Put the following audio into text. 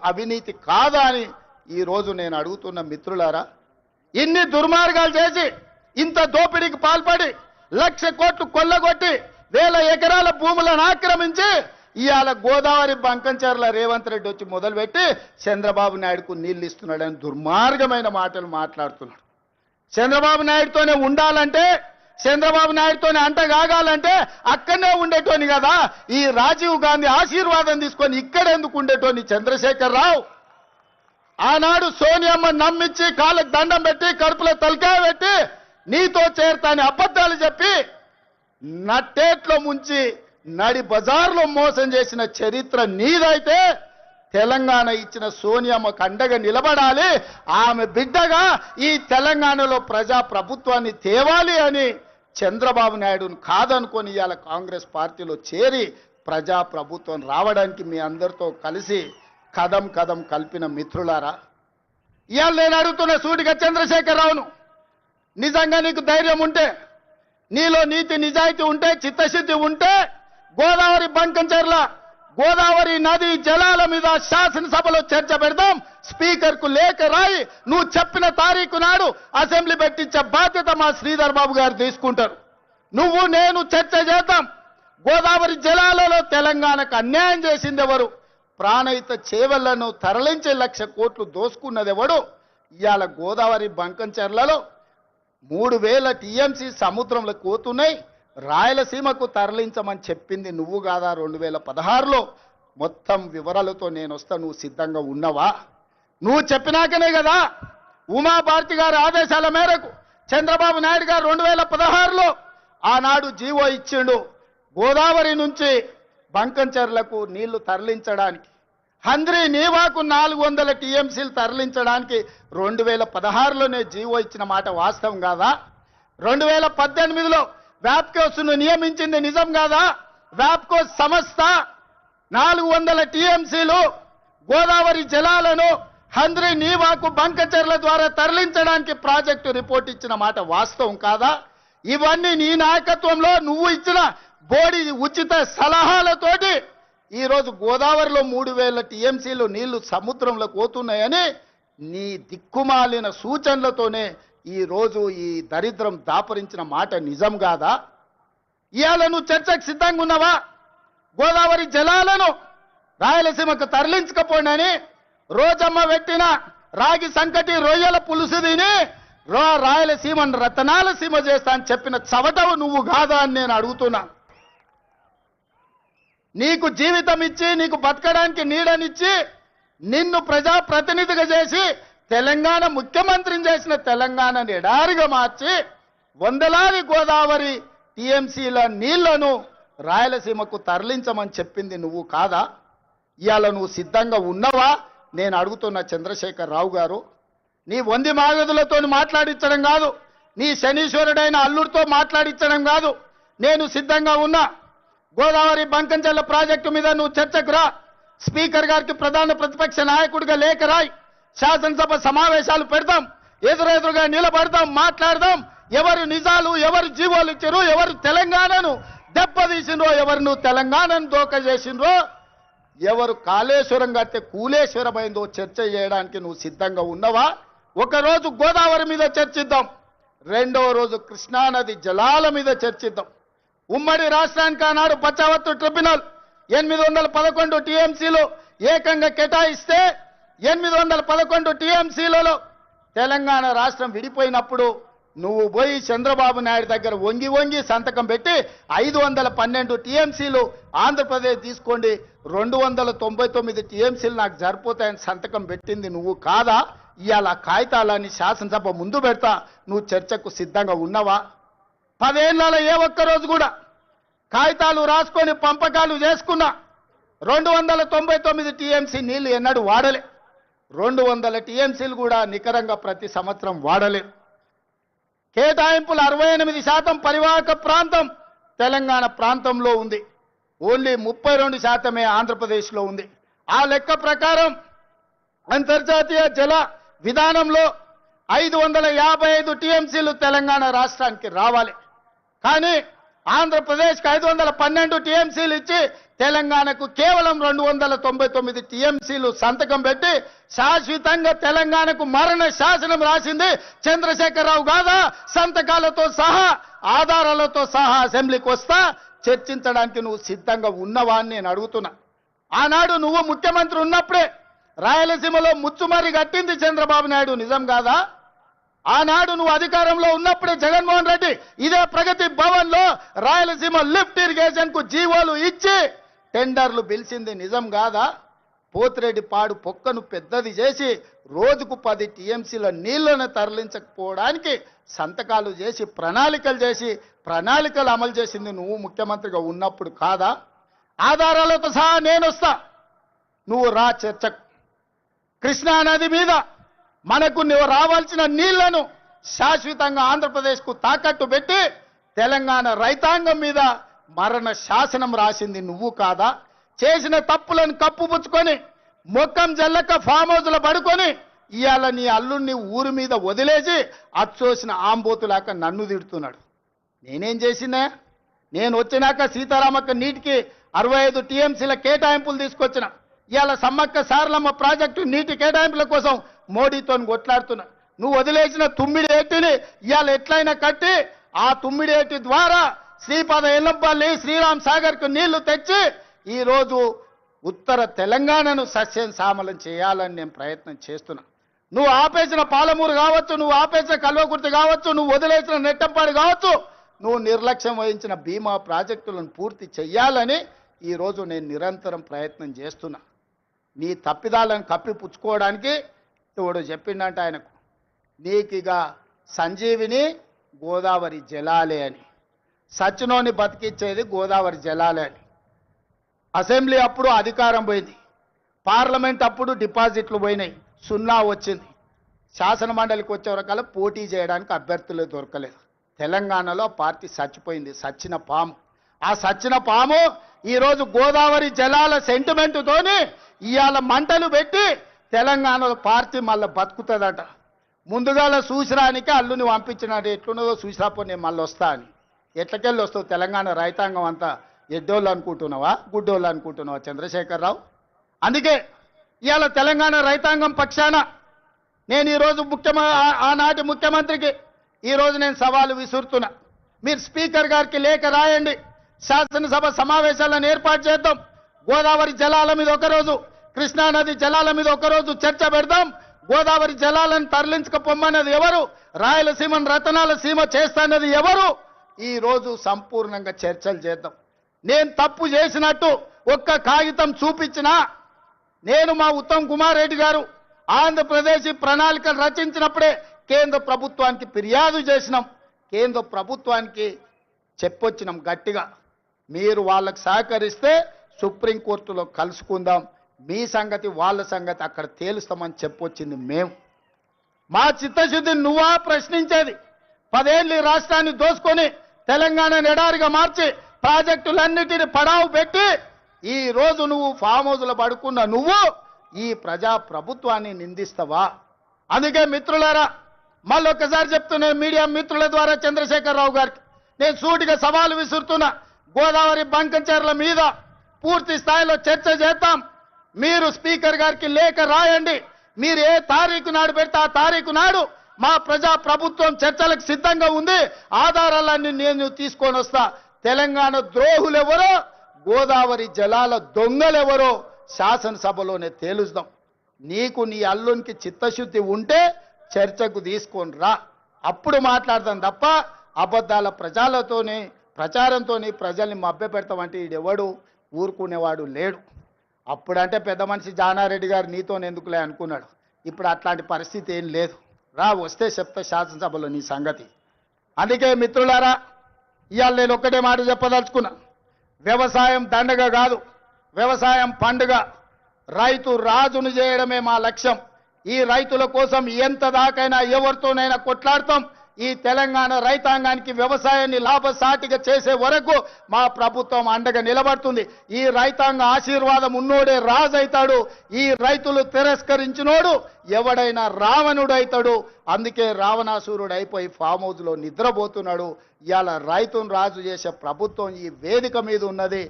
అవినీతి కాదా అని ఈరోజు నేను అడుగుతున్న మిత్రులారా. ఇన్ని దుర్మార్గాలు చేసి ఇంత దోపిడీకి పాల్పడి 1,00,000 కోట్లు కొల్లగొట్టి 1,000 ఎకరాల భూములను ఆక్రమించి ఇవాళ గోదావరి బంకంచెర్ల రేవంత్ రెడ్డి వచ్చి మొదలుపెట్టి చంద్రబాబు నాయుడుకు నీళ్ళు ఇస్తున్నాడని దుర్మార్గమైన మాటలు మాట్లాడుతున్నాడు. చంద్రబాబు నాయుడుతోనే ఉండాలంటే, చంద్రబాబు నాయుడుతోనే అంటగాగాలంటే అక్కడనే ఉండేటోని కదా. ఈ రాజీవ్ గాంధీ ఆశీర్వాదం తీసుకొని ఇక్కడెందుకు ఉండేటోని చంద్రశేఖర్ రావు? ఆనాడు సోనియమ్మ నమ్మించి కాళ్ళకు దండం పెట్టి కడుపులో తలకాయ పెట్టి నీతో చేరతాని అబద్ధాలు చెప్పి నట్టేట్లో ముంచి నడి బజార్లో మోసం చేసిన చరిత్ర నీదైతే తెలంగాణ ఇచ్చిన సోనియమ్మకు అండగా నిలబడాలి. ఆమె బిడ్డగా ఈ తెలంగాణలో ప్రజా ప్రభుత్వాన్ని తేవాలి అని చంద్రబాబు నాయుడును కాదనుకొని ఇవాళ కాంగ్రెస్ పార్టీలో చేరి ప్రజా ప్రభుత్వం రావడానికి మీ అందరితో కలిసి కదం కదం కలిపిన మిత్రులారా, ఇవాళ నేను అడుగుతున్న సూటిగా చంద్రశేఖర్ రావును, నిజంగా నీకు ధైర్యం ఉంటే, నీలో నీతి నిజాయితీ ఉంటే, చిత్తశుద్ధి ఉంటే గోదావరి బంకంచెర్ల గోదావరి నది జలాల మీద శాసనసభలో చర్చ పెడదాం. స్పీకర్కు లేఖ రాయి నువ్వు చెప్పిన తారీఖు నాడు అసెంబ్లీ పెట్టించే బాధ్యత మా శ్రీధర్ బాబు గారు తీసుకుంటారు. నువ్వు నేను చర్చ చేద్దాం. గోదావరి జలాలలో తెలంగాణకు అన్యాయం చేసింది ఎవరు? ప్రాణహిత చేవళ్లను తరలించే 1,00,000 కోట్లు దోసుకున్నది ఎవడు? ఇవాళ గోదావరి బంకంచెర్లలో 3,000 టీఎంసీ సముద్రంలో పోతున్నాయి. రాయలసీమకు తరలించమని చెప్పింది నువ్వు కాదా? 2016లో మొత్తం వివరాలతో నేను వస్తా. నువ్వు సిద్ధంగా ఉన్నావా? నువ్వు చెప్పినాకనే కదా ఉమాభారతి గారి ఆదేశాల మేరకు చంద్రబాబు నాయుడు గారు 2016లో ఆనాడు జీవో ఇచ్చిండు. గోదావరి నుంచి బంకంచెర్లకు నీళ్లు తరలించడానికి, హంద్రీ నీవాకు 400 టీఎంసీలు తరలించడానికి 2016లోనే జీవో ఇచ్చిన మాట వాస్తవం కాదా? 2018లో వ్యాప్కోస్ను నియమించింది నిజం కాదా? వ్యాప్కోస్ సంస్థ 400 టీఎంసీలు గోదావరి జలాలను హంద్రీ నీవాకు బంకంచెర్ల ద్వారా తరలించడానికి ప్రాజెక్టు రిపోర్ట్ ఇచ్చిన మాట వాస్తవం కాదా? ఇవన్నీ నీ నాయకత్వంలో నువ్వు ఇచ్చిన బోడి ఉచిత సలహాలతోటి ఈరోజు గోదావరిలో 3,000 టీఎంసీలు నీళ్లు సముద్రంలో పోతున్నాయని నీ దిక్కుమాలిన సూచనలతోనే ఈరోజు ఈ దరిద్రం దాపరించిన మాట నిజం కాదా? ఇవాళ నువ్వు చర్చకు సిద్ధంగా ఉన్నావా? గోదావరి జలాలను రాయలసీమకు తరలించకపోండి రోజమ్మ పెట్టిన రాగి సంకటి రొయ్యల పులుసు తిని రాయలసీమను రతనాల సీమ చేస్తా అని చెప్పిన చవటవు నువ్వు కాదా అని నేను అడుగుతున్నా. నీకు జీవితం ఇచ్చి, నీకు బతకడానికి నీడనిచ్చి, నిన్ను ప్రజాప్రతినిధిగా చేసి తెలంగాణ ముఖ్యమంత్రిని చేసిన తెలంగాణని ఎడారిగా మార్చి వందలాది గోదావరి టీఎంసీల నీళ్లను రాయలసీమకు తరలించమని చెప్పింది నువ్వు కాదా? ఇవాళ నువ్వు సిద్ధంగా ఉన్నావా నేను అడుగుతున్న చంద్రశేఖర్ రావు గారు. నీ వంది మాగదులతో మాట్లాడించడం కాదు, నీ శనీశ్వరుడైన అల్లుడితో మాట్లాడించడం కాదు. నేను సిద్ధంగా ఉన్నా. గోదావరి బంకంచెర్ల ప్రాజెక్టు మీద నువ్వు చర్చకు రా. స్పీకర్ గారికి ప్రధాన ప్రతిపక్ష నాయకుడిగా లేఖ రాయి. శాసనసభ సమావేశాలు పెడదాం, ఎదురెదురుగా నిలబడదాం, మాట్లాడదాం. ఎవరు నిజాలు, ఎవరు జీవోలు ఇచ్చారు, ఎవరు తెలంగాణను దెబ్బతీసిండ్రో, ఎవరు నువ్వు తెలంగాణను దోక చేసిండ్రో, ఎవరు కాళేశ్వరం కడితే కూలేశ్వరమైందో చర్చ చేయడానికి నువ్వు సిద్ధంగా ఉన్నావా? ఒకరోజు గోదావరి మీద చర్చిద్దాం, రెండవ రోజు కృష్ణానది జలాల మీద చర్చిద్దాం. ఉమ్మడి రాష్ట్రానికి ఆనాడు పచ్చావత్తు ట్రిబ్యునల్ 811 టీఎంసీలు ఏకంగా కేటాయిస్తే 811 టీఎంసీలలో తెలంగాణ రాష్ట్రం విడిపోయినప్పుడు నువ్వు పోయి చంద్రబాబు నాయుడు దగ్గర వంగి వంగి సంతకం పెట్టి 512 టీఎంసీలు ఆంధ్రప్రదేశ్ తీసుకోండి, 299 టీఎంసీలు నాకు సరిపోతాయని సంతకం పెట్టింది నువ్వు కాదా? ఇవాళ కాగితాలని శాసనసభ ముందు పెడతా. నువ్వు చర్చకు సిద్ధంగా ఉన్నావా? 10 ఏళ్లలో ఏ ఒక్కరోజు కూడా కాగితాలు రాసుకొని పంపకాలు చేసుకున్నా 299 టీఎంసీ నీళ్లు ఎన్నడూ వాడలే. 200 టీఎంసీలు కూడా నికరంగా ప్రతి సంవత్సరం వాడలే. కేటాయింపులు 68% పరివాహక ప్రాంతం తెలంగాణ ప్రాంతంలో ఉంది, ఓన్లీ 32% ఆంధ్రప్రదేశ్లో ఉంది. ఆ లెక్క ప్రకారం అంతర్జాతీయ జల విధానంలో 555 టీఎంసీలు తెలంగాణ రాష్ట్రానికి రావాలి. కానీ ఆంధ్రప్రదేశ్కి 512 టీఎంసీలు ఇచ్చి తెలంగాణకు కేవలం 299 టీఎంసీలు సంతకం పెట్టి శాశ్వతంగా తెలంగాణకు మరణ శాసనం రాసింది చంద్రశేఖరరావు కాదా? సంతకాలతో సహా ఆధారాలతో సహా అసెంబ్లీకి వస్తా, చర్చించడానికి నువ్వు సిద్ధంగా ఉన్నవా అని నేను అడుగుతున్నా. ఆనాడు నువ్వు ముఖ్యమంత్రి ఉన్నప్పుడే రాయలసీమలో ముచ్చుమర్రి కట్టింది చంద్రబాబు నాయుడు, నిజం కాదా? ఆనాడు నువ్వు అధికారంలో ఉన్నప్పుడే జగన్మోహన్ రెడ్డి ఇదే ప్రగతి భవన్ లో రాయలసీమ లిఫ్ట్ ఇరిగేషన్ కు జీవోలు ఇచ్చి టెండర్లు పిలిచింది, నిజం కాదా? పోతిరెడ్డి పాడు పొక్కను పెద్దది చేసి రోజుకు 10 టీఎంసీల నీళ్లను తరలించకపోవడానికి సంతకాలు చేసి ప్రణాళికలు అమలు చేసింది నువ్వు ముఖ్యమంత్రిగా ఉన్నప్పుడు కాదా? ఆధారాలతో సహా నేను వస్తా, నువ్వు రా చర్చకు. కృష్ణా నది మీద మనకు నువ్వు రావాల్సిన నీళ్లను శాశ్వతంగా ఆంధ్రప్రదేశ్కు తాకట్టు పెట్టి తెలంగాణ రైతాంగం మీద మరణ శాసనం రాసింది నువ్వు కాదా? చేసిన తప్పులను కప్పుపుచ్చుకొని మొక్కం జల్లక ఫామ్ హౌస్లో పడుకొని ఇవాళ నీ అల్లుడిని ఊరి మీద వదిలేసి అచ్చోసిన ఆంబోతులాక నన్ను తిడుతున్నాడు. నేనేం చేసినా? నేను వచ్చినాక సీతారామక్క నీటికి 65 టీఎంసీల కేటాయింపులు తీసుకొచ్చిన. ఇవాళ సమ్మక్క సారలమ్మ ప్రాజెక్టు నీటి కేటాయింపుల కోసం మోడీతో కొట్లాడుతున్నా. నువ్వు వదిలేసిన తుమ్మిడి ఏటిని ఇవాళ ఎట్లయినా కట్టి ఆ తుమ్మిడి ఏటి ద్వారా శ్రీపాద ఎల్లంపల్లి శ్రీరామ్ సాగర్ కు నీళ్లు తెచ్చి ఈ రోజు ఉత్తర తెలంగాణను సస్యం సామలం చేయాలని నేను ప్రయత్నం చేస్తున్నా. నువ్వు ఆపేసిన పాలమూరు కావచ్చు, నువ్వు ఆపేసిన కల్వకుర్తి కావచ్చు, నువ్వు వదిలేసిన నెట్టంపాడు కావచ్చు, నువ్వు నిర్లక్ష్యం వహించిన బీమా ప్రాజెక్టులను పూర్తి చెయ్యాలని ఈరోజు నేను నిరంతరం ప్రయత్నం చేస్తున్నా. నీ తప్పిదాలను కప్పిపుచ్చుకోవడానికి ఎవడు చెప్పిండంట ఆయనకు, నీకిగా సంజీవిని గోదావరి జలాలే అని, సచ్చినోని బతికిచ్చేది గోదావరి జలాలే అని. అసెంబ్లీ అప్పుడు అధికారం పోయింది, పార్లమెంట్ అప్పుడు డిపాజిట్లు పోయినాయి, 0 వచ్చింది. శాసన మండలికి వచ్చే వరకల్లా పోటీ చేయడానికి అభ్యర్థులు దొరకలేదు. తెలంగాణలో పార్టీ చచ్చిపోయింది, సచ్చిన పాము. ఆ సచ్చిన పాము ఈరోజు గోదావరి జలాల సెంటిమెంటుతోని ఇవాళ మంటలు పెట్టి తెలంగాణలో పార్టీ మళ్ళీ బతుకుతుందట. ముందుగాల చూసిరానికి అల్లుని పంపించినట్టు ఎట్లున్నదో చూసిరాపో నేను మళ్ళీ వస్తా అని. ఎట్లకెళ్ళి వస్తావు? తెలంగాణ రైతాంగం అంతా ఎడ్డోళ్ళు అనుకుంటున్నావా, గుడ్డోళ్ళు అనుకుంటున్నావా చంద్రశేఖరరావు? అందుకే ఇవాళ తెలంగాణ రైతాంగం పక్షాన నేను ఈరోజు ఆనాటి ముఖ్యమంత్రికి ఈరోజు నేను సవాలు విసురుతున్నా. మీరు స్పీకర్ గారికి లేఖ రాయండి, శాసనసభ సమావేశాలను ఏర్పాటు చేద్దాం. గోదావరి జలాల మీద ఒకరోజు, కృష్ణానది జలాల మీద ఒకరోజు చర్చ పెడదాం. గోదావరి జలాలను తరలించకపోమన్నది ఎవరు? రాయలసీమను రతనాల సీమ చేస్తానది ఎవరు? ఈ రోజు సంపూర్ణంగా చర్చలు చేద్దాం. నేను తప్పు చేసినట్టు ఒక్క కాగితం చూపించినా, నేను మా ఉత్తమ్ కుమార్ రెడ్డి గారు ఆంధ్రప్రదేశ్ ప్రణాళికలు రచించినప్పుడే కేంద్ర ప్రభుత్వానికి ఫిర్యాదు చేసినాం, కేంద్ర ప్రభుత్వానికి చెప్పొచ్చినాం గట్టిగా, మీరు వాళ్ళకు సహకరిస్తే సుప్రీంకోర్టులో కలుసుకుందాం, మీ సంగతి వాళ్ళ సంగతి అక్కడ తేలుస్తామని చెప్పొచ్చింది మేము. మా చిత్తశుద్ధిని నువ్వా ప్రశ్నించేది? 10 ఏళ్ళు ఈ రాష్ట్రాన్ని దోసుకొని తెలంగాణను ఎడారిగా మార్చి ప్రాజెక్టులన్నిటిని పడావు పెట్టి ఈ రోజు నువ్వు ఫామ్ హౌస్లో పడుకున్న నువ్వు ఈ ప్రజా ప్రభుత్వాన్ని నిందిస్తావా? అందుకే మిత్రులారా, మళ్ళొక్కసారి చెప్తున్నా మీడియా మిత్రుల ద్వారా చంద్రశేఖరరావు గారికి నేను సూటిగా సవాలు విసురుతున్నా. గోదావరి బంకంచెర్ల మీద పూర్తి స్థాయిలో చర్చ చేద్దాం. మీరు స్పీకర్ గారికి లేఖ రాయండి. మీరు ఏ తారీఖు నాడు పెడితే ఆ తారీఖు నాడు మా ప్రజా ప్రభుత్వం చర్చలకు సిద్ధంగా ఉంది. ఆధారాలన్నీ నేను తీసుకొని వస్తా. తెలంగాణ ద్రోహులెవరో, గోదావరి జలాల దొంగలెవరో శాసనసభలోనే తేలుస్తాం. నీకు నీ అల్లునికి చిత్తశుద్ధి ఉంటే చర్చకు తీసుకొని రా, అప్పుడు మాట్లాడదాం తప్ప అబద్ధాల ప్రచారంతో ప్రజల్ని మభ్యపెడతామంటే ఈడెవడు ఊరుకునేవాడు లేడు. అప్పుడంటే పెద్ద మనిషి జానారెడ్డి గారు నీతో ఎందుకులే అనుకున్నాడు. ఇప్పుడు అట్లాంటి పరిస్థితి ఏం లేదు. రా, వస్తే చెప్తా శాసనసభలో నీ సంగతి. అందుకే మిత్రులారా, ఇవాళ నేను ఒక్కటే మాట చెప్పదలుచుకున్నా. వ్యవసాయం దండగ కాదు, వ్యవసాయం పండుగ. రైతు రాజును చేయడమే మా లక్ష్యం. ఈ రైతుల కోసం ఎంత దాకైనా ఎవరితోనైనా కొట్లాడతాం. ఈ తెలంగాణ రైతాంగానికి వ్యవసాయాన్ని లాభసాటిగా చేసే వరకు మా ప్రభుత్వం అండగా నిలబడుతుంది. ఈ రైతాంగ ఆశీర్వాదం ఉన్నోడే రాజు అవుతాడు. ఈ రైతులు తిరస్కరించినోడు ఎవడైనా రావణుడు అవుతాడు. అందుకే రావణాసురుడు అయిపోయి ఫామ్ హౌస్లో నిద్రపోతున్నాడు. ఇవాళ రైతును రాజు చేసే ప్రభుత్వం ఈ వేదిక మీద ఉన్నది.